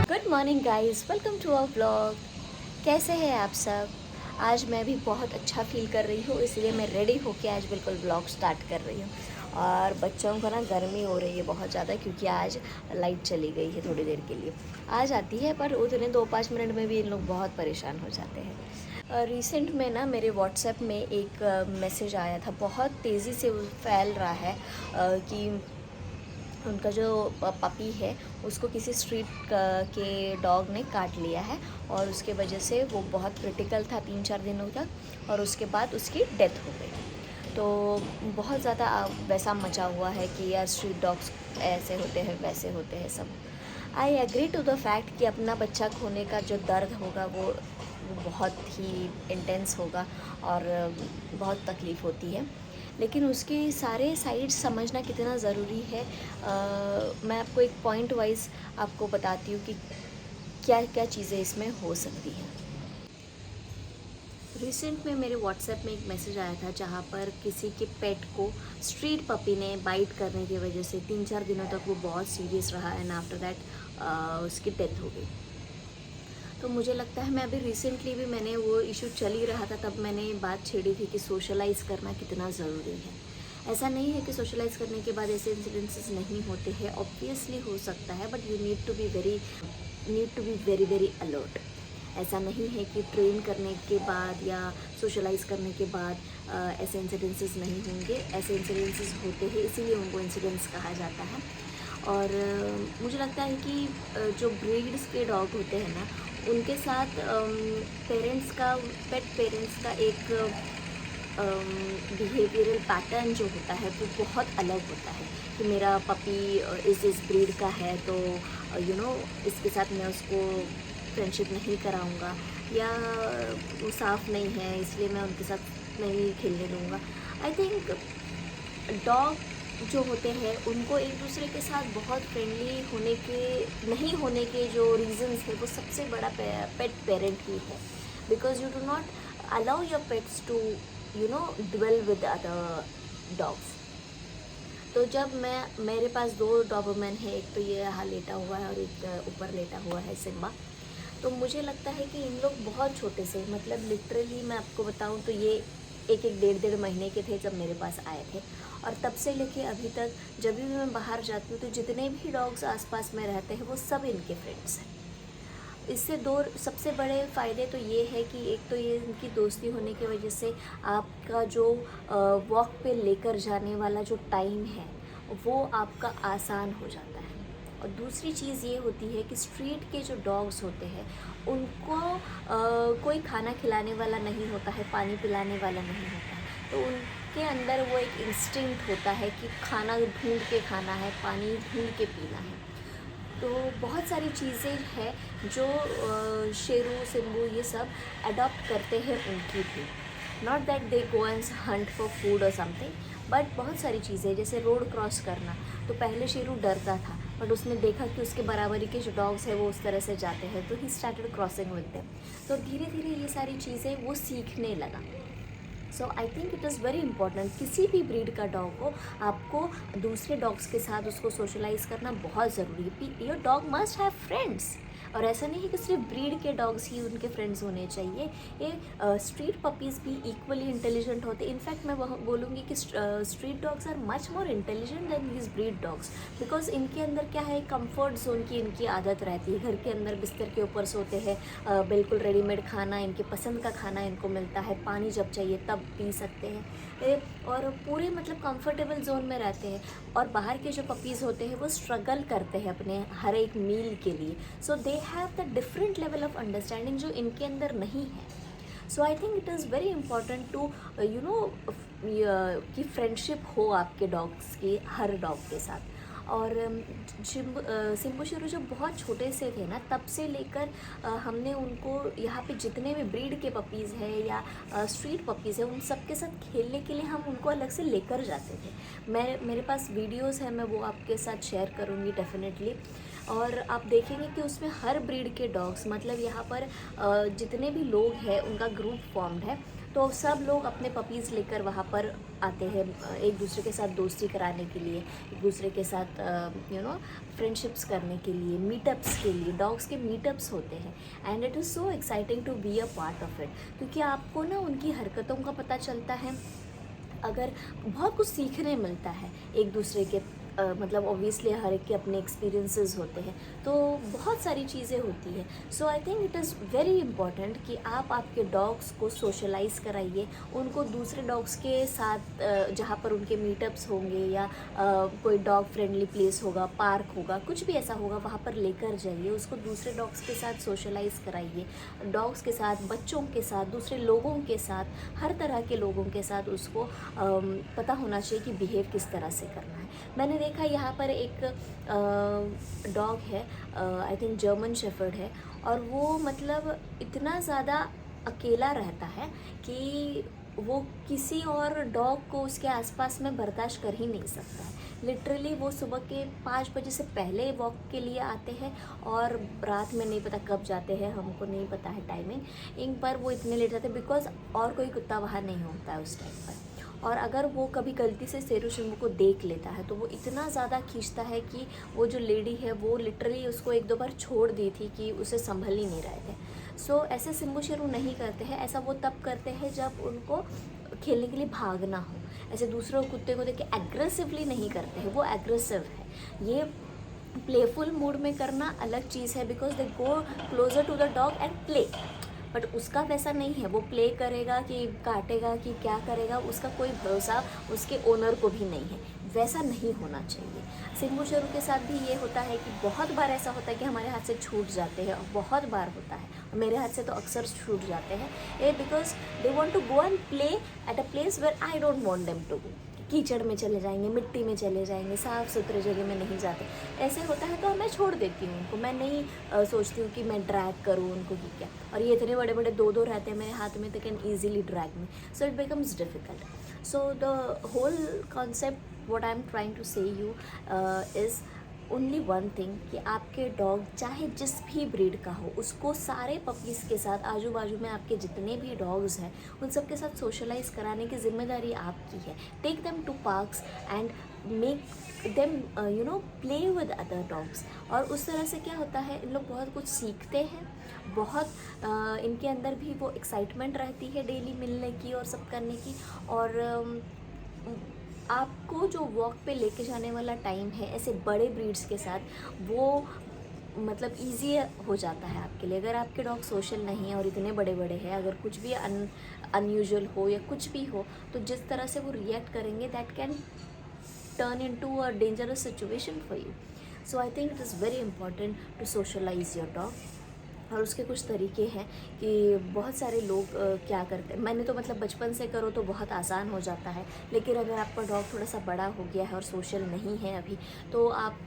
Good morning guys, welcome to our vlog. कैसे हैं आप सब? आज मैं भी बहुत अच्छा फील कर रही हूँ, इसलिए मैं रेडी होके आज बिल्कुल व्लॉग स्टार्ट कर रही हूँ। और बच्चों को ना गर्मी हो रही है बहुत ज़्यादा, क्योंकि आज लाइट चली गई है थोड़ी देर के लिए। आ जाती है पर उतने 2-5 मिनट में भी इन लोग बहुत परेशान हो जाते हैं। रिसेंट में ना मेरे व्हाट्सएप में एक मैसेज आया था, बहुत तेज़ी से वो फैल रहा है कि उनका जो पपी है उसको किसी स्ट्रीट के डॉग ने काट लिया है, और उसके वजह से वो बहुत क्रिटिकल था 3-4 दिनों तक, और उसके बाद उसकी डेथ हो गई। तो बहुत ज़्यादा वैसा मचा हुआ है कि यार स्ट्रीट डॉग्स ऐसे होते हैं वैसे होते हैं सब। I agree to the fact कि अपना बच्चा खोने का जो दर्द होगा वो बहुत ही इंटेंस होगा और बहुत तकलीफ़ होती है, लेकिन उसके सारे साइड्स समझना कितना ज़रूरी है। मैं आपको एक पॉइंट वाइज आपको बताती हूँ कि क्या क्या चीज़ें इसमें हो सकती हैं। रिसेंट में मेरे व्हाट्सएप में एक मैसेज आया था, जहाँ पर किसी के पेट को स्ट्रीट पपी ने बाइट करने की वजह से 3-4 दिनों तक वो बहुत सीरियस रहा, एंड आफ्टर दैट उसकी डेथ हो गई। तो मुझे लगता है, मैं अभी रिसेंटली भी मैंने वो इशू चल ही रहा था तब मैंने बात छेड़ी थी कि सोशलाइज़ करना कितना ज़रूरी है। ऐसा नहीं है कि सोशलाइज़ करने के बाद ऐसे इंसिडेंसेस नहीं होते हैं, ऑब्वियसली हो सकता है, but you need to be very very alert. ऐसा नहीं है कि ट्रेन करने के बाद या सोशलाइज़ करने के बाद ऐसे इंसिडेंसेस नहीं होंगे। ऐसे इंसिडेंसेस होते हैं, इसीलिए उनको इंसिडेंट्स कहा जाता है। और मुझे लगता है कि जो ब्रीड्स के डॉग होते हैं ना, उनके साथ पेट पेरेंट्स का एक बिहेवियरल पैटर्न जो होता है वो बहुत अलग होता है। कि मेरा पपी इस ब्रीड का है, तो इसके साथ मैं उसको फ्रेंडशिप नहीं कराऊंगा, या वो साफ़ नहीं है इसलिए मैं उनके साथ नहीं खेलने दूंगा। आई थिंक डॉग जो होते हैं उनको एक दूसरे के साथ बहुत फ्रेंडली होने के नहीं होने के जो रीजंस है, वो सबसे बड़ा पेट पेरेंट ही है। Because you do not allow your pets to dwell with other dogs. तो जब मेरे पास 2 डॉबरमैन है, एक तो ये यहाँ लेटा हुआ है और एक ऊपर लेटा हुआ है सिम्बा। तो मुझे लगता है कि इन लोग बहुत छोटे से, मतलब लिटरली मैं आपको बताऊं तो ये एक 1.5 महीने के थे जब मेरे पास आए थे, और तब से लेके अभी तक जब भी मैं बाहर जाती हूँ तो जितने भी डॉग्स आसपास में रहते हैं वो सब इनके फ्रेंड्स हैं। इससे 2 सबसे बड़े फ़ायदे तो ये है कि एक तो ये इनकी दोस्ती होने की वजह से आपका जो वॉक पे लेकर जाने वाला जो टाइम है वो आपका आसान हो जाता है। और दूसरी चीज़ ये होती है कि स्ट्रीट के जो डॉग्स होते हैं उनको कोई खाना खिलाने वाला नहीं होता है, पानी पिलाने वाला नहीं होता है, तो उनके अंदर वो एक इंस्टिंक्ट होता है कि खाना ढूंढ के खाना है, पानी ढूंढ के पीना है। तो बहुत सारी चीज़ें हैं जो शेरू सिम्बू ये सब अडॉप्ट करते हैं उनकी भी। Not that they go and Hunt for food और समथिंग, बट बहुत सारी चीज़ें जैसे रोड क्रॉस करना। तो पहले शेरू डरता था, बट उसने देखा कि उसके बराबरी के जो डॉग्स हैं वो उस तरह से जाते हैं, तो ही स्टार्टेड क्रॉसिंग विद देम। तो धीरे धीरे ये सारी चीज़ें वो सीखने लगा। So I think it is very important, किसी भी ब्रीड का डॉग हो आपको दूसरे डॉग्स के साथ उसको सोशलाइज करना बहुत ज़रूरी है। Your dog must have friends. और ऐसा नहीं है कि सिर्फ ब्रीड के डॉग्स ही उनके फ्रेंड्स होने चाहिए, ये स्ट्रीट पपीज़ भी इक्वली इंटेलिजेंट होते हैं। इनफैक्ट मैं वह बोलूँगी कि street dogs are much more intelligent than this breed dogs, because इनके अंदर क्या है, कंफर्ट जोन की इनकी आदत रहती है। घर के अंदर बिस्तर के ऊपर सोते हैं, बिल्कुल रेडीमेड खाना, इनके पसंद का खाना इनको मिलता है, पानी जब चाहिए तब पी सकते हैं, और पूरे मतलब कंफर्टेबल जोन में रहते हैं। और बाहर के जो पपीज़ होते हैं वो स्ट्रगल करते हैं अपने हर एक मील के लिए। So they have the different level of understanding जो इनके अंदर नहीं है। So I think it is very important to कि फ्रेंडशिप हो आपके डॉग्स की हर डॉग के साथ। और सिम्बू शेरू जब बहुत छोटे से थे ना, तब से लेकर हमने उनको यहाँ पे जितने भी ब्रीड के पपीज़ हैं या स्ट्रीट पपीज़ हैं, उन सब के साथ खेलने के लिए हम उनको अलग से लेकर जाते थे। मेरे पास वीडियोस हैं, मैं वो आपके साथ शेयर करूँगी डेफिनेटली। और आप देखेंगे कि उसमें हर ब्रीड के डॉग्स, मतलब यहाँ पर जितने भी लोग हैं उनका ग्रुप फॉर्म्ड है। तो सब लोग अपने पपीज़ लेकर वहाँ पर आते हैं, एक दूसरे के साथ दोस्ती कराने के लिए, एक दूसरे के साथ फ्रेंडशिप्स करने के लिए, मीटअप्स के लिए। डॉग्स के मीटअप्स होते हैं and it is so exciting to be a part of it, क्योंकि आपको ना उनकी हरकतों का पता चलता है, अगर बहुत कुछ सीखने मिलता है एक दूसरे के मतलब ऑब्वियसली हर एक के अपने एक्सपीरियंसेस होते हैं, तो बहुत सारी चीज़ें होती हैं। So I think it is very important कि आप आपके डॉग्स को सोशलाइज कराइए, उनको दूसरे डॉग्स के साथ जहाँ पर उनके मीटअप्स होंगे या कोई डॉग फ्रेंडली प्लेस होगा, पार्क होगा, कुछ भी ऐसा होगा, वहाँ पर लेकर जाइए, उसको दूसरे डॉग्स के साथ सोशलाइज कराइए, डॉग्स के साथ, बच्चों के साथ, दूसरे लोगों के साथ, हर तरह के लोगों के साथ उसको पता होना चाहिए कि बिहेव किस तरह से करना है। मैंने देखा यहाँ पर एक डॉग है, आई थिंक जर्मन शेफर्ड है, और वो मतलब इतना ज़्यादा अकेला रहता है कि वो किसी और डॉग को उसके आसपास में बर्दाश्त कर ही नहीं सकता है। लिटरली वो सुबह के 5 बजे से पहले वॉक के लिए आते हैं और रात में नहीं पता कब जाते हैं, हमको नहीं पता है टाइमिंग। एक बार वो इतने लेट जाते हैं बिकॉज और कोई कुत्ता वहाँ नहीं होता है उस टाइम पर, और अगर वो कभी गलती से शेरू शिम्बू को देख लेता है तो वो इतना ज़्यादा खींचता है कि वो जो लेडी है वो लिटरली उसको 1-2 बार छोड़ दी थी कि उसे संभल ही नहीं रहे थे। सो ऐसे सिम्बू शेरू नहीं करते हैं, ऐसा वो तब करते हैं जब उनको खेलने के लिए भागना हो। ऐसे दूसरों कुत्ते को देख के एग्रेसिवली नहीं करते हैं, वो एग्रेसिव है। ये प्लेफुल मूड में करना अलग चीज़ है, because they go closer to the dog and play, but उसका वैसा नहीं है। वो प्ले करेगा कि काटेगा कि क्या करेगा, उसका कोई भरोसा उसके ओनर को भी नहीं है, वैसा नहीं होना चाहिए। सिम्बू शेरू के साथ भी ये होता है कि बहुत बार ऐसा होता है कि हमारे हाथ से छूट जाते हैं, और बहुत बार होता है, और मेरे हाथ से तो अक्सर छूट जाते हैं, ये because they want to go and play at a place where I don't want them to go. कीचड़ में चले जाएंगे, मिट्टी में चले जाएंगे, साफ़ सुथरे जगह में नहीं जाते। ऐसे होता है तो मैं छोड़ देती हूँ उनको, मैं नहीं सोचती हूँ कि मैं ड्रैग करूँ उनको कि क्या। और ये इतने बड़े बड़े 2-2 रहते हैं मेरे हाथ में, तो can easily drag me, so it becomes difficult. So the whole concept what I am trying to say you is only one thing, कि आपके डॉग चाहे जिस भी ब्रीड का हो, उसको सारे पपीज़ के साथ, आजू बाजू में आपके जितने भी डॉग्स हैं उन सब के साथ सोशलाइज कराने की जिम्मेदारी आपकी है। Take them to parks and make them play with other dogs. और उस तरह से क्या होता है, इन लोग बहुत कुछ सीखते हैं, बहुत इनके अंदर भी वो एक्साइटमेंट रहती है डेली मिलने की और सब करने की। और आपको जो वॉक पे लेके जाने वाला टाइम है ऐसे बड़े ब्रीड्स के साथ, वो मतलब ईजी हो जाता है आपके लिए। अगर आपके डॉग सोशल नहीं है और इतने बड़े बड़े हैं, अगर कुछ भी अनयूजुअल हो या कुछ भी हो, तो जिस तरह से वो रिएक्ट करेंगे that can turn into a dangerous situation for you. So I think it is very important to socialize your dog. और उसके कुछ तरीके हैं कि बहुत सारे लोग क्या करते हैं, मैंने तो मतलब बचपन से करो तो बहुत आसान हो जाता है, लेकिन अगर आपका डॉग थोड़ा सा बड़ा हो गया है और सोशल नहीं है अभी, तो आप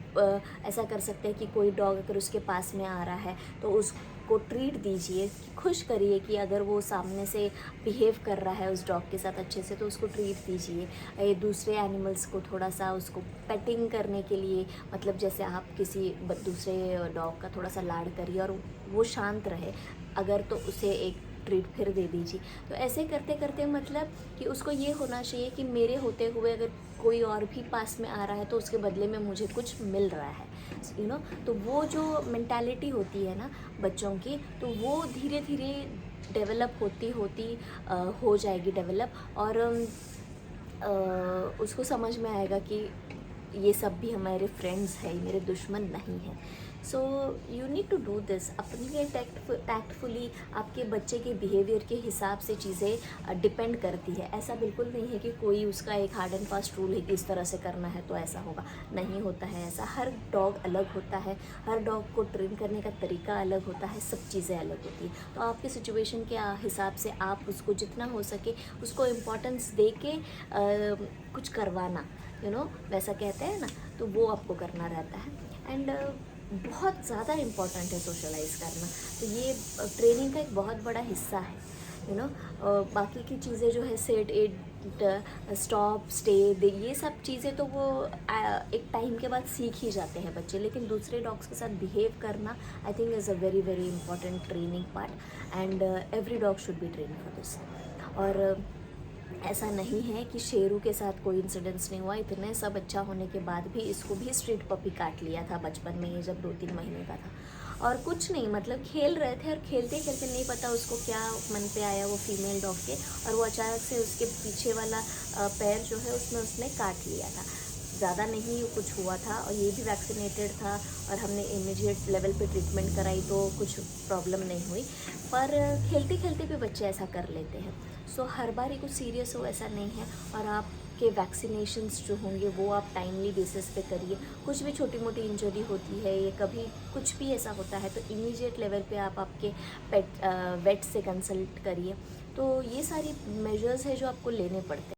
ऐसा कर सकते हैं कि कोई डॉग अगर उसके पास में आ रहा है तो उसको ट्रीट दीजिए, खुश करिए कि अगर वो सामने से बिहेव कर रहा है उस डॉग के साथ अच्छे से तो उसको ट्रीट दीजिए। दूसरे एनिमल्स को थोड़ा सा उसको पेटिंग करने के लिए, मतलब जैसे आप किसी दूसरे डॉग का थोड़ा सा लाड करिए और वो शांत रहे, अगर तो उसे एक ट्रीट फिर दे दीजिए। तो ऐसे करते करते मतलब कि उसको ये होना चाहिए कि मेरे होते हुए अगर कोई और भी पास में आ रहा है तो उसके बदले में मुझे कुछ मिल रहा है, तो वो जो मेंटालिटी होती है ना बच्चों की, तो वो धीरे धीरे डेवलप होती हो जाएगी डेवलप, और उसको समझ में आएगा कि ये सब भी हमारे फ्रेंड्स हैं, मेरे दुश्मन नहीं हैं। So you need to do this अपने लिए टैक्टफुली। आपके बच्चे के बिहेवियर के हिसाब से चीज़ें डिपेंड करती है। ऐसा बिल्कुल नहीं है कि कोई उसका एक हार्ड एंड फास्ट रूल है कि इस तरह से करना है तो ऐसा होगा, नहीं होता है ऐसा। हर डॉग अलग होता है, हर डॉग को ट्रेन करने का तरीका अलग होता है, सब चीज़ें अलग होती हैं। तो आपके सिचुएशन के हिसाब से आप उसको जितना हो सके उसको इम्पोर्टेंस दे के कुछ करवाना, वैसा कहते हैं ना, तो वो आपको करना रहता है। एंड बहुत ज़्यादा इम्पॉर्टेंट है सोशलाइज करना, तो ये ट्रेनिंग का एक बहुत बड़ा हिस्सा है। बाकी की चीज़ें जो है सेट इट स्टॉप स्टे ये सब चीज़ें तो वो एक टाइम के बाद सीख ही जाते हैं बच्चे, लेकिन दूसरे डॉग्स के साथ बिहेव करना I think is a very very important training part, and every dog should be train for this. और ऐसा नहीं है कि शेरू के साथ कोई इंसिडेंस नहीं हुआ। इतने सब अच्छा होने के बाद भी इसको भी स्ट्रीट पपी काट लिया था बचपन में, ये जब 2-3 महीने का था। और कुछ नहीं, मतलब खेल रहे थे और खेलते खेलते नहीं पता उसको क्या मन पे आया वो फीमेल डॉग के, और वो अचानक से उसके पीछे वाला पैर जो है उसमें उसने काट लिया था। ज़्यादा नहीं कुछ हुआ था और ये भी वैक्सीनेटेड था, और हमने इमीडिएट लेवल पे ट्रीटमेंट कराई तो कुछ प्रॉब्लम नहीं हुई। पर खेलते खेलते भी बच्चे ऐसा कर लेते हैं। सो हर बार ही कुछ सीरियस हो ऐसा नहीं है। और आपके वैक्सीनेशंस जो होंगे वो आप टाइमली बेसिस पे करिए। कुछ भी छोटी मोटी इंजरी होती है या कभी कुछ भी ऐसा होता है तो इमीडिएट लेवल पे आप आपके पेट वेट से कंसल्ट करिए। तो ये सारी मेजर्स है जो आपको लेने पड़ते